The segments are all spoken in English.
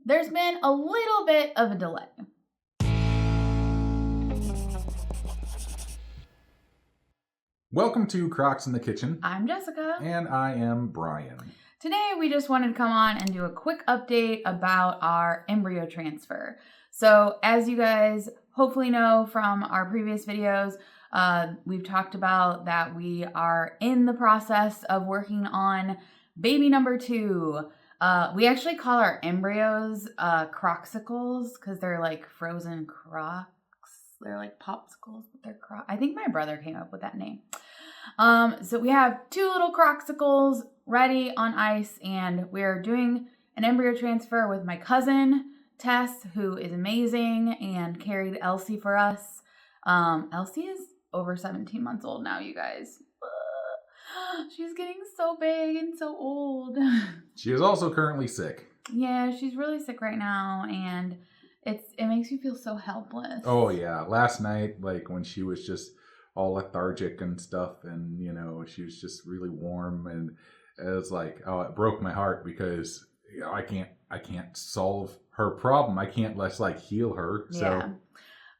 there's been a little bit of a delay. Welcome to Crocs in the Kitchen. I'm Jessica. And I am Brian. Today we just wanted to come on and do a quick update about our embryo transfer. So as you guys hopefully know from our previous videos, we've talked about that we are in the process of working on baby number 2. We actually call our embryos croxicles because they're like frozen crocs. They're like popsicles, but they're I think my brother came up with that name. So we have 2 little croxicles ready on ice, and we're doing an embryo transfer with my cousin, Tess, who is amazing and carried Elsie for us. Elsie is over 17 months old now, you guys. She's getting so big and so old. She is also currently sick. Yeah, she's really sick right now, and it makes you feel so helpless. Oh yeah, last night, like when she was just all lethargic and stuff, and you know, she was just really warm, and it was like, oh, it broke my heart because you know, I can't solve her problem. I can't like heal her. So yeah.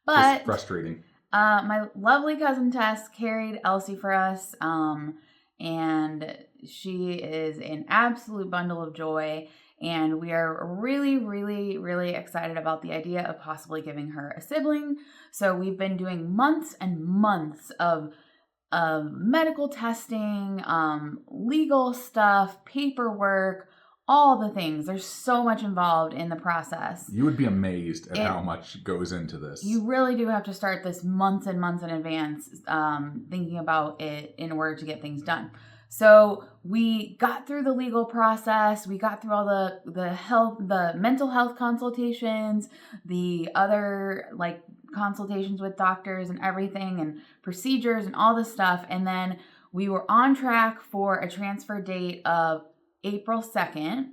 But it's frustrating. My lovely cousin Tess carried Elsie for us, and she is an absolute bundle of joy. And we are really, really, really excited about the idea of possibly giving her a sibling. So we've been doing months and months of medical testing, legal stuff, paperwork, all the things. There's so much involved in the process. You would be amazed at how much goes into this. You really do have to start this months and months in advance, thinking about it in order to get things done. So we got through the legal process. We got through all the mental health consultations, the other like consultations with doctors and everything, and procedures and all this stuff. And then we were on track for a transfer date of April 2nd.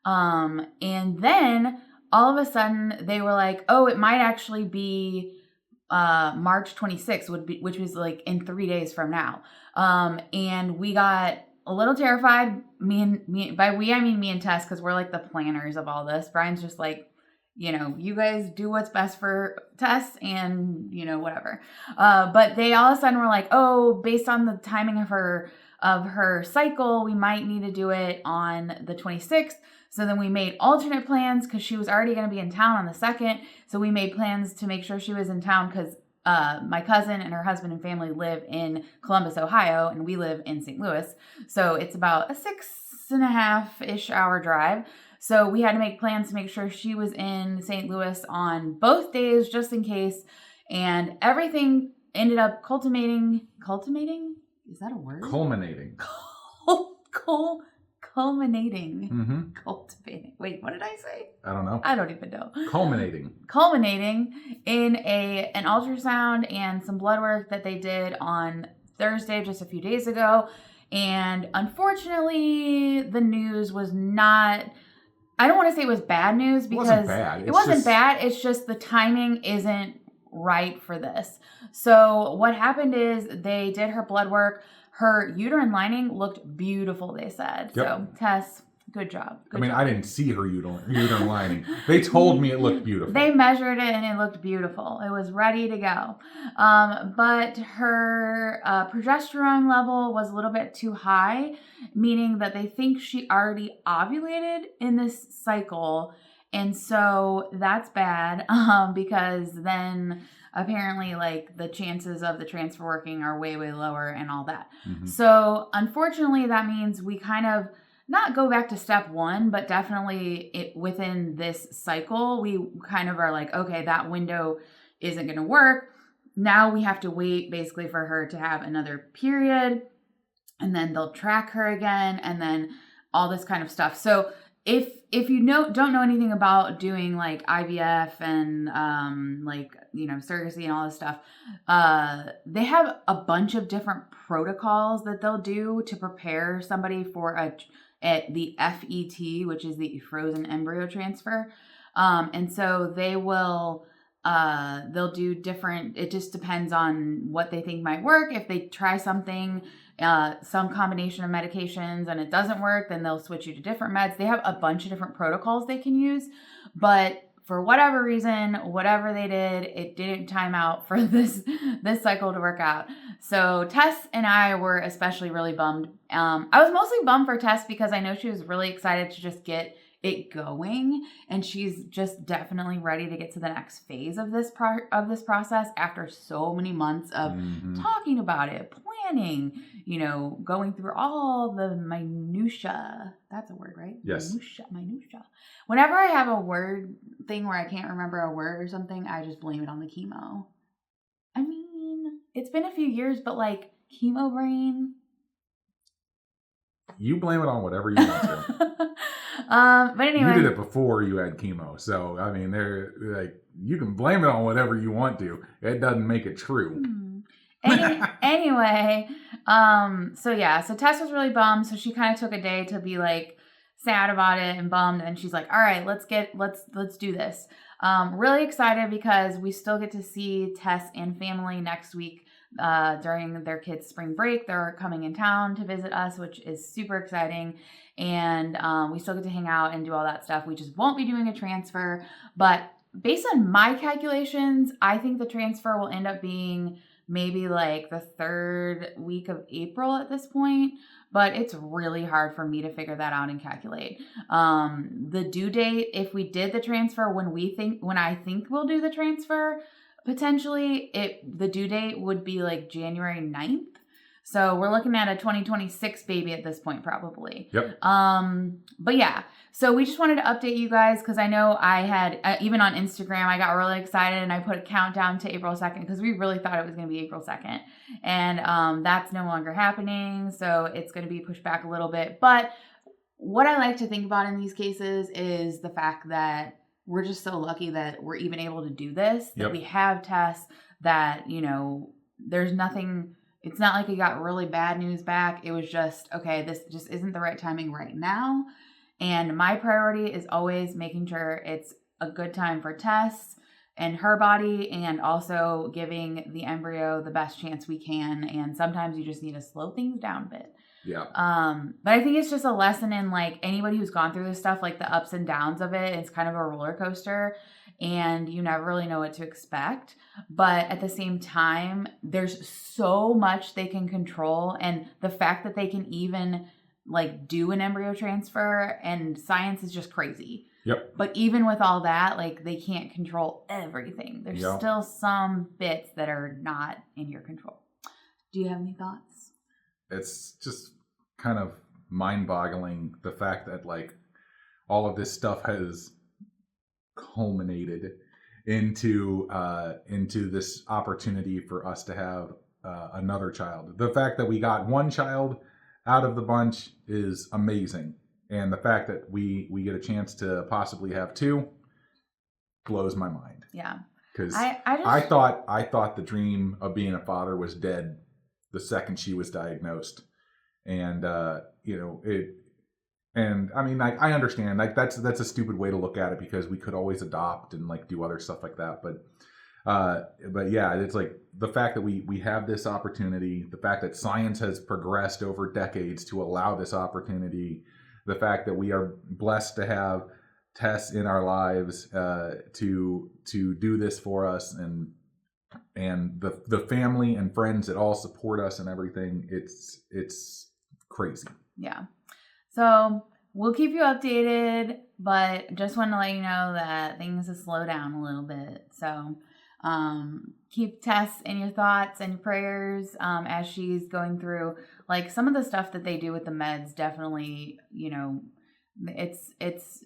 And then all of a sudden they were like, oh, it might actually be March 26th, which was like in 3 days from now. And we got a little terrified. By we, I mean me and Tess, because we're like the planners of all this. Brian's just like, you know, you guys do what's best for Tess and, you know, whatever. But they all of a sudden were like, oh, based on the timing of her cycle, we might need to do it on the 26th. So then we made alternate plans because she was already going to be in town on the 2nd. So we made plans to make sure she was in town because my cousin and her husband and family live in Columbus, Ohio, and we live in St. Louis. So it's about a 6.5-ish hour drive. So we had to make plans to make sure she was in St. Louis on both days, just in case. And everything ended up culminating? Is that a word? Culminating. Culminating. Mm-hmm. Cultivating. Wait, what did I say? I don't know. I don't even know. Culminating in an ultrasound and some blood work that they did on Thursday, just a few days ago. And unfortunately, the news was not... I don't want to say it was bad news because it wasn't bad. It's just the timing isn't right for this. So what happened is they did her blood work. Her uterine lining looked beautiful, they said. Yep. So Tess, good job. I didn't see her uterine lining. They told me it looked beautiful. They measured it and it looked beautiful. It was ready to go. But her progesterone level was a little bit too high, meaning that they think she already ovulated in this cycle. And so that's bad because then apparently like the chances of the transfer working are way, way lower and all that. Mm-hmm. So unfortunately that means we kind of not go back to step 1, but definitely within this cycle, we kind of are like, okay, that window isn't going to work. Now we have to wait basically for her to have another period, and then they'll track her again, and then all this kind of stuff. So if you don't know anything about doing like IVF and surrogacy and all this stuff, they have a bunch of different protocols that they'll do to prepare somebody for the FET, which is the frozen embryo transfer. And so they will they'll do different, it just depends on what they think might work. If they try something some combination of medications and it doesn't work, then they'll switch you to different meds. They have a bunch of different protocols they can use, but for whatever reason, whatever they did, it didn't time out for this cycle to work out. So Tess and I were especially really bummed. I was mostly bummed for Tess because I know she was really excited to just get it going, and she's just definitely ready to get to the next phase of this process after so many months of talking about it, planning, going through all the minutia. That's a word, right? Yes. Minutia. Whenever I have a word thing where I can't remember a word or something, I just blame it on the chemo. I mean, it's been a few years, but like chemo brain. You blame it on whatever you want to. But anyway, you did it before you had chemo, so I mean, they're like, you can blame it on whatever you want to. It doesn't make it true. Anyway, so Tess was really bummed, so she kind of took a day to be like sad about it and bummed, and she's like, all right, let's do this. Really excited because we still get to see Tess and family next week. During their kids' spring break, they're coming in town to visit us, which is super exciting. And we still get to hang out and do all that stuff. We just won't be doing a transfer. But based on my calculations, I think the transfer will end up being maybe like the 3rd week of April at this point. But it's really hard for me to figure that out and calculate. The due date, if we did the transfer when I think we'll do the transfer, potentially the due date would be like January 9th. So we're looking at a 2026 baby at this point, probably. Yep. But yeah, so we just wanted to update you guys because I know I had, even on Instagram, I got really excited and I put a countdown to April 2nd because we really thought it was going to be April 2nd. And that's no longer happening. So it's going to be pushed back a little bit. But what I like to think about in these cases is the fact that we're just so lucky that we're even able to do this, that we have tests, that, there's nothing, it's not like we got really bad news back. It was just, okay, this just isn't the right timing right now. And my priority is always making sure it's a good time for Tess and her body, and also giving the embryo the best chance we can. And sometimes you just need to slow things down a bit. Yeah. But I think it's just a lesson in like anybody who's gone through this stuff, like the ups and downs of it. It's kind of a roller coaster and you never really know what to expect. But at the same time, there's so much they can control. And the fact that they can even like do an embryo transfer, and science is just crazy. Yep. But even with all that, like they can't control everything. There's still some bits that are not in your control. Do you have any thoughts? It's just kind of mind-boggling, the fact that like all of this stuff has culminated into this opportunity for us to have another child. The fact that we got one child out of the bunch is amazing, and the fact that we get a chance to possibly have two blows my mind. Yeah, because I thought the dream of being a father was dead the second she was diagnosed. And, and I mean, I understand like that's a stupid way to look at it, because we could always adopt and like do other stuff like that. But yeah, it's like the fact that we have this opportunity, the fact that science has progressed over decades to allow this opportunity, the fact that we are blessed to have Tess in our lives, to do this for us, and the family and friends that all support us and everything, it's crazy. Yeah. So we'll keep you updated, but just want to let you know that things have slowed down a little bit. So keep Tess in your thoughts and your prayers as she's going through like some of the stuff that they do with the meds. Definitely, it's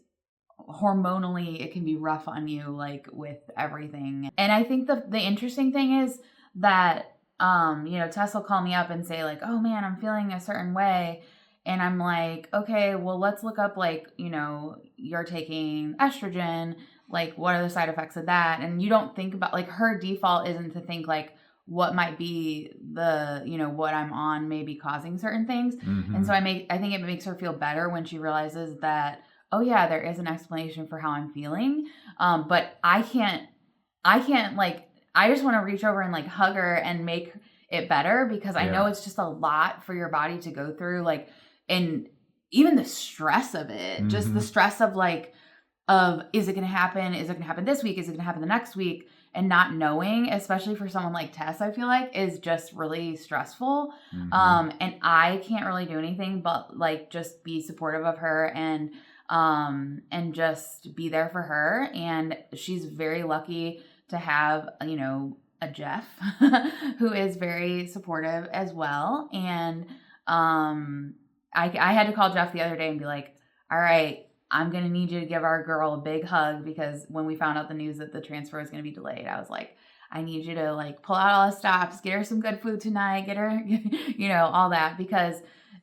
hormonally, it can be rough on you, like with everything. And I think the interesting thing is that, Tess will call me up and say like, oh man, I'm feeling a certain way. And I'm like, okay, well, let's look up like, you're taking estrogen, like what are the side effects of that? And you don't think about like her default isn't to think like what might be the, what I'm on may be causing certain things. Mm-hmm. And so I think it makes her feel better when she realizes that, oh yeah, there is an explanation for how I'm feeling. But I can't like, I just want to reach over and like hug her and make it better, because I know it's just a lot for your body to go through, like, and even the stress of it, just the stress of like, is it going to happen? Is it going to happen this week? Is it going to happen the next week? And not knowing, especially for someone like Tess, I feel like is just really stressful. And I can't really do anything but like just be supportive of her and just be there for her. And she's very lucky to have, you know, a Jeff who is very supportive as well. And I had to call Jeff the other day and be like, all right, I'm going to need you to give our girl a big hug, because when we found out the news that the transfer was going to be delayed, I was like, I need you to like pull out all the stops, get her some good food tonight, get her, you know, all that, because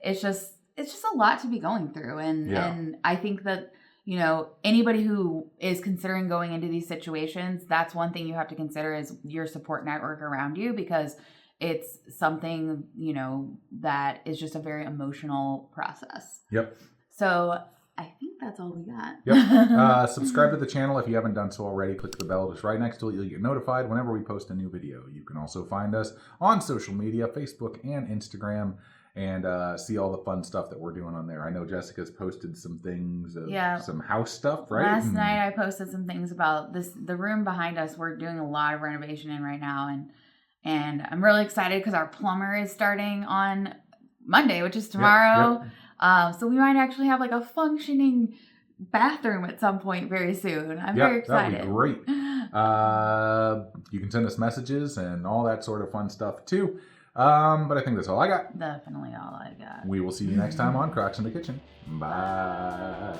it's just a lot to be going through. And I think that, you know, anybody who is considering going into these situations, that's one thing you have to consider is your support network around you, because it's something, you know, that is just a very emotional process. Yep. So I think that's all we got. Yep. Subscribe to the channel if you haven't done so already. Click the bell just right next to it. You'll get notified whenever we post a new video. You can also find us on social media, Facebook and Instagram, and see all the fun stuff that we're doing on there. I know Jessica's posted some things, some house stuff, right? Last night I posted some things about the room behind us. We're doing a lot of renovation in right now, and I'm really excited because our plumber is starting on Monday, which is tomorrow. Yep. So we might actually have like a functioning bathroom at some point very soon. I'm very excited. That'd be great. You can send us messages and all that sort of fun stuff too. But I think that's all I got. Definitely all I got. We will see you next time on Crocs in the Kitchen. Bye.